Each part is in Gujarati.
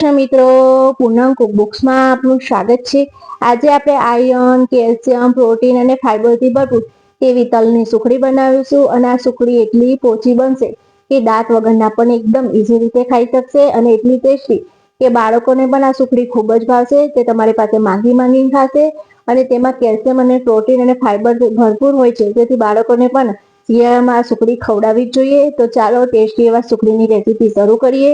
મિત્રો, પૂનમ કુકબુક્સમાં આપનું સ્વાગત છે। આજે આપણે આયર્ન, કેલ્શિયમ, પ્રોટીન અને ફાઇબરથી ભરપૂર એવી તલની સુખડી બનાવીશું અને આ સુખડી એટલી પોચી બનશે કે દાંત વગરના પણ એકદમ ઇઝી રીતે ખાઈ શકશે અને એટલી ટેસ્ટી કે બાળકોને પણ આ સુખડી ખૂબ જ ભાવશે। તે તમારી પાસે માંગીને ખાશે અને તેમાં કેલ્શિયમ અને પ્રોટીન અને ફાઇબર ભરપૂર હોય છે, જેથી બાળકોને પણ શિયાળામાં આ સુખડી ખવડાવવી જ જોઈએ। તો ચાલો ટેસ્ટી એવા સુખડીની રેસીપી શરૂ કરીએ।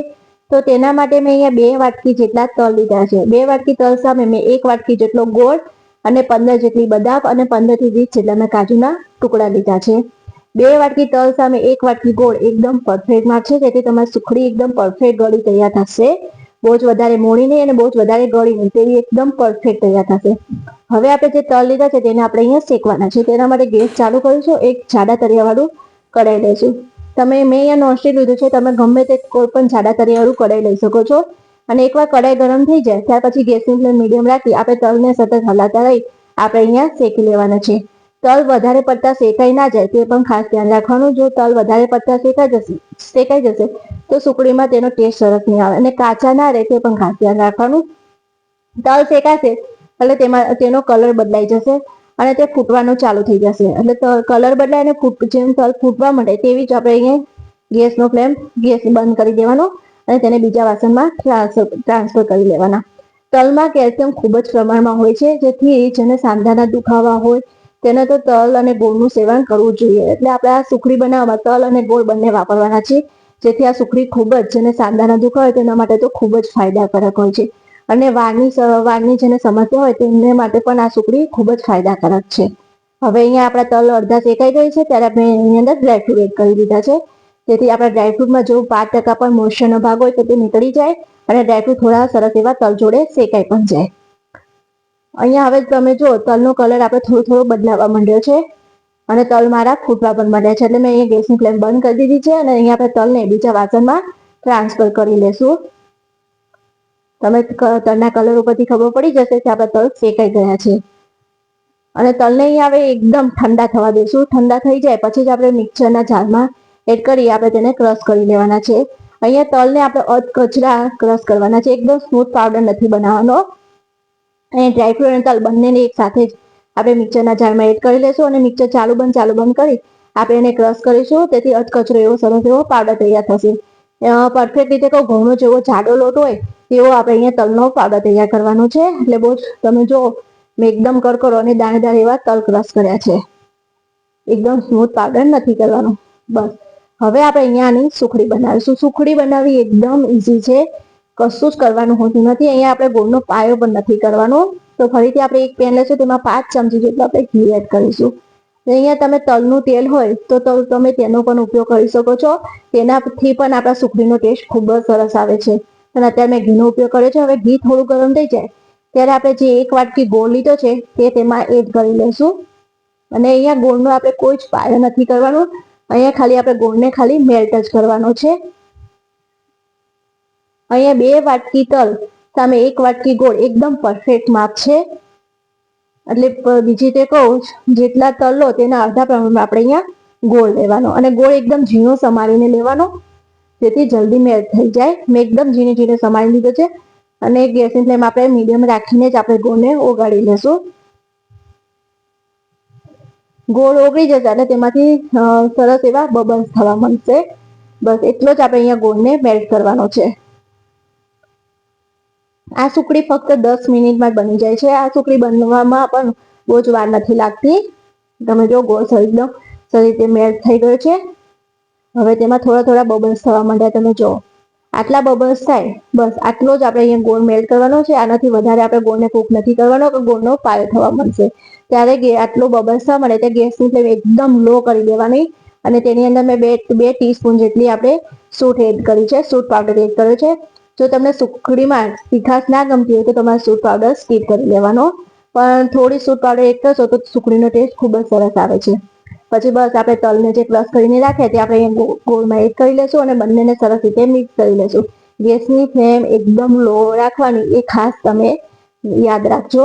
તો તેના માટે મેં અહીંયા 2 વાટકી જેટલા તલ લીધા છે। 2 વાટકી તલ સામે મેં 1 વાટકી જેટલો ગોળ અને 15 જેટલી બદામ અને 15 થી 20 જેટલા મેં કાજુના ટુકડા લીધા છે। 2 વાટકી તલ સામે 1 વાટકી ગોળ એકદમ પરફેક્ટ માપ છે, જેથી તમારી સુખડી એકદમ પરફેક્ટ ગળી તૈયાર થશે। બહુ જ વધારે મોળી નહીં અને બહુ જ વધારે ગળી નહીં, તેવી એકદમ પરફેક્ટ તૈયાર થશે। હવે આપણે જે તલ લીધા છે તેને આપણે અહીંયા શેકવાના છે। તેના માટે ગેસ ચાલુ કરીશું। એક જાડા તરિયાવાળું કઢાઈ લઈશું। મેં અહીંયા નોનસ્ટિક લીધું છે, તમે ગમે તે કોઈ પણ જાડા તરિયાવાળું કઢાઈ લઈ શકો છો। અને એકવાર કઢાઈ ગરમ થઈ જાય ત્યાર પછી ગેસની ફ્લેમ મીડિયમ રાખી આપણે તલને સતત હલાવતા રહી આપણે અહીંયા શેકી લેવાના છે। તલ વધારે પડતા શેકાઈ ના જાય તે પણ ખાસ ધ્યાન રાખવાનું। જો તલ વધારે પડતા શેકાઈ જશે તો સુખડીમાં તેનો ટેસ્ટ સરસ નહીં આવે અને કાચા ના રહે તે પણ ખાસ ધ્યાન રાખવાનું। તલ શેકાશે એટલે તેનો કલર બદલાઈ જશે અને તે ફૂટવાનું ચાલુ થઈ જશે। એટલે કલર બદલાય અને જેમ તલ ફૂટવા માંડે તેવી જ આપણે અહીંયા ગેસ બંધ કરી દેવાનો અને તેને બીજા વાસણમાં ટ્રાન્સફર કરી લેવાના। તલમાં કેલ્શિયમ ખૂબ જ પ્રમાણમાં હોય છે, જેથી જેને સાંધાના દુખાવા હોય તેને તો તલ અને ગોળનું સેવન કરવું જોઈએ। એટલે આપણે આ સુખડી બનાવવામાં તલ અને ગોળ બંને વાપરવાના છે, જેથી આ સુખડી ખૂબ જ જેને સાંધાના દુખાવા હોય તેના માટે તો ખૂબ જ ફાયદાકારક હોય છે અને વાળની જેને સમસ્યા હોય તેમને માટે પણ આ સુખડી ખૂબ જ ફાયદાકારક છે। હવે અહીંયા આપણા તલ અડધા શેકાઈ ગઈ છે ત્યારે આપણે એની અંદર ડ્રાયફ્રૂટ એડ કરી દીધા છે, જેથી આપણા ડ્રાયફ્રૂટમાં જો 5% પણ મોઇસ્ચરનો ભાગ હોય તો તે નીકળી જાય અને ડ્રાયફ્રૂટ થોડા સરસ એવા તલ જોડે શેકાઈ પણ જાય। અહીંયા હવે તમે જો તલનો કલર આપણે થોડો બદલાવા માંડ્યો છે અને તલ મારા ફૂટવા પણ માંડ્યા છે। એટલે મેં અહીંયા ગેસની ફ્લેમ બંધ કરી દીધી છે અને અહીંયા આપણે તલને બીજા વાસણમાં ટ્રાન્સફર કરી લેશું। તમે તલના કલર ઉપરથી ખબર પડી જશે કે આપણા તલ શેકાઈ ગયા છે અને તલને અહીંયા હવે એકદમ ઠંડા થવા દઈશું। ઠંડા થઈ જાય પછી જ આપણે મિક્સરના જારમાં એડ કરી આપણે તેને ક્રશ કરી લેવાના છે। અહીંયા તલને આપણે અધકચરા ક્રશ કરવાના છે, એકદમ સ્મૂથ પાવડર નથી બનાવવાનો। અને ડ્રાયફ્રૂટ અને તલ બંનેને એક સાથે જ આપણે મિક્સરના જારમાં એડ કરી લઈશું અને મિક્સર ચાલુ બંધ કરી આપણે એને ક્રશ કરીશું, તેથી અધકચરો એવો સરસ એવો પાવડર તૈયાર થશે। પરફેક્ટ રીતે કહું ઘઉંનો જેવો જાડો લોટ હોય તેવો આપણે અહીંયા તલનો પાવડર તૈયાર કરવાનો છે। એટલે બહુ તમે જો મેં એકદમ કરકરો અને દાણેદાર એવા તલ ક્રશ કર્યા છે, એકદમ સ્મૂથ પાવડર નથી કરવાનો। બસ હવે આપણે અહીંયા આની સુખડી બનાવીશું। સુખડી બનાવવી એકદમ ઇઝી છે, કશું જ કરવાનું હોતું નથી। અહીંયા આપણે ગોળનો પાયો પણ નથી કરવાનો। તો ફરીથી આપણે એક પેન લઈશું, તેમાં 5 ચમચી જેટલું આપણે ઘી એડ કરીશું। અહીંયા તમે તલનું તેલ હોય તો તમે તેનો પણ ઉપયોગ કરી શકો છો, તેનાથી પણ આપણા સુખડીનો ટેસ્ટ ખૂબ જ સરસ આવે છે। અને અત્યારે મેં ઘીનો ઉપયોગ કર્યો છે। હવે ઘી થોડું ગરમ થઈ જાય ત્યારે આપણે જે 1 વાટકી ગોળ લીધો છે તે તેમાં એડ કરી લઈશું અને અહીંયા ગોળનો આપણે કોઈ જ પાયો નથી કરવાનો। અહીંયા ખાલી આપણે ગોળને ખાલી મેલ્ટ જ કરવાનો છે। અહીંયા 2 વાટકી તલ સામે 1 વાટકી ગોળ એકદમ પરફેક્ટ માપ છે। એટલે બીજી રીતે કહું જેટલા તલ લો તેના અડધા પ્રમાણમાં આપણે અહીંયા ગોળ લેવાનો અને ગોળ એકદમ ઝીણો સમારીને લેવાનો, જેથી જલ્દી મેલ્ટ થઈ જાય। મેં એકદમ ઝીણે સમારી લીધો છે અને ગેસની ફ્લેમ આપણે મીડિયમ રાખીને જ આપણે ગોળને ઓગાળી લેશું। ગોળ ઓગળી જશે એટલે તેમાંથી સરસ એવા બબલ્સ થવા માંડશે। બસ એટલો જ આપણે અહીંયા ગોળને મેલ્ટ કરવાનો છે। આ સુખડી ફક્ત 10 મિનિટમાં જ બની જાય છે। આ સુખડી બનવામાં પણ બહુ જ વાર નથી લાગતી। તમે જો ગોળ એકદમ સરસ રીતે મેલ્ટ થઈ ગયો છે। હવે તેમાં થોડા બબલ્સ થવા માંડ્યા, તમે જો આટલા બબલ્સ થાય બસ આટલો જ આપણે અહીંયા ગોળ મેલ્ટ કરવાનો છે। આનાથી વધારે આપણે ગોળને કૂક નથી કરવાનો કે ગોળનો પાયો થવા માંડશે। ત્યારે આટલો બબલ્સ થવા મળે એટલે ગેસની ફ્લેમ એકદમ લો કરી દેવાની અને તેની અંદર મેં 2 ટીસ્પૂન જેટલી આપણે સૂંઠ એડ કરી છે, સૂંઠ પાવડર એડ કર્યો છે। જો તમને સુખડીમાં તીખાશ ના ગમતી હોય તો તમારે સૂંઠ પાવડર સ્કીપ કરી લેવાનો, પણ થોડી સૂંઠ પાવડર એડ કરશો તો સુખડીનો ટેસ્ટ ખૂબ જ સરસ આવે છે। પછી બસ આપણે તલને જે ક્રશ કરીને રાખ્યા તે આપણે અહીંયા ગોળમાં એડ કરી લેશું અને બંનેને સરસ રીતે મિક્સ કરી લેશું। ગેસની ફ્લેમ એકદમ લો રાખવાની એ ખાસ તમે યાદ રાખજો।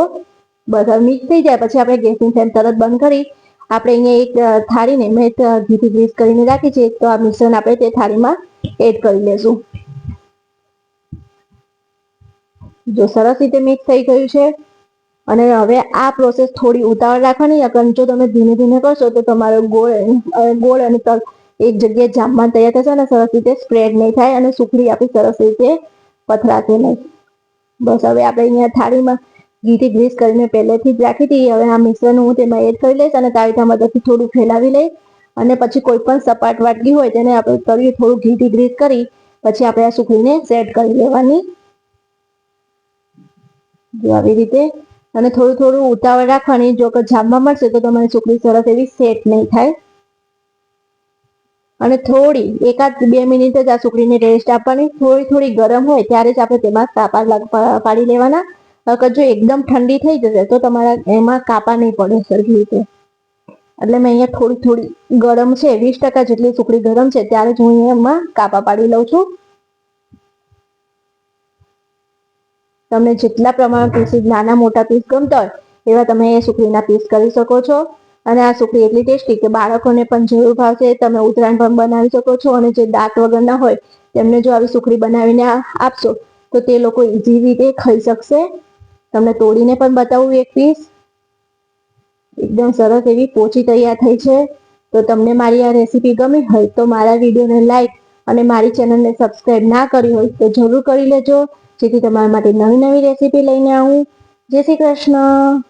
બધા મિક્સ થઈ જાય પછી આપણે ગેસની ફ્લેમ તરત બંધ કરી આપણે અહીંયા એક થાળીને મેં ઘીથી ગ્રીસ કરીને રાખી છે, તો આ મિશ્રણ આપણે તે થાળીમાં એડ કરી લેશું। જો સરસ રીતે મિક્સ થઈ ગયું છે. અને હવે આ પ્રોસેસ થોડી ઉતાવળ રાખવાની, કારણ જો તમે ધીમે ધીમે કરશો તો તમારો ગોળ અને તલ એક જગ્યાએ જામમાં તૈયાર થશે અને સરસ રીતે સ્પ્રેડ નહીં થાય અને સુખડી આપણી સરસ રીતે પથરાશે નહીં. બસ હવે આપણે અહીંયા થાળીમાં ઘીથી ગ્રીસ કરીને પહેલેથી જ રાખી હતી. હવે આ મિશ્રણ હું તેમાં એડ કરી લઈશ અને તાવીથા મદદથી થોડું ફેલાવી લઈશ અને પછી કોઈ પણ સપાટ વાટકી હોય તેને આપણે તળિયે થોડું ઘીથી ગ્રીસ કરી પછી આપણે આ સુખડીને સેટ કરી લેવાની. જો આવી રીતે અને થોડું થોડું ઉતાવળ રાખવાની. જો કે જામમાં મળશે તો તમારી સુખડી સરસ એવી સેટ નહીં થાય. અને થોડી 1-2 મિનિટ જ આ સુખડીને રેસ્ટ આપવાની. થોડી ગરમ હોય ત્યારે જ આપણે તેમાં કાપા પાડી લેવાના. અગર જો એકદમ ઠંડી થઈ જશે તો તમારા એમાં કાપા નહીં પડે સરખી રીતે. એટલે મેં અહીંયા થોડી ગરમ છે, 20% જેટલી સુખડી ગરમ છે ત્યારે જ હું એમાં કાપા પાડી લઉં છું. તમને જેટલા પ્રમાણમાં પીસીસ નાના મોટા પીસ ગમતા હોય એવા તમે સુખડીના પીસ કરી શકો છો. અને આ સુખડી એટલી ટેસ્ટી કે બાળકોને પણ જરૂર ભાવશે. તમે ઉત્તરાયણ પણ બનાવી શકો છો અને જે દાંત વગરના હોય તેમને જો આવી સુખડી બનાવીને આપશો તો તે લોકો ઈઝી રીતે ખાઈ શકશે. તમને તોડીને પણ બતાવું એક પીસ. એકદમ સરસ એવી પોચી તૈયાર થઈ છે. તો તમને મારી આ રેસીપી ગમી હોય તો મારા વિડીયોને લાઈક અને મારી ચેનલને સબસ્ક્રાઈબ ના કરી હોય તો જરૂર કરી લેજો, જેથી તમારા માટે નવી રેસીપી લઈને આવું. જય શ્રી કૃષ્ણ.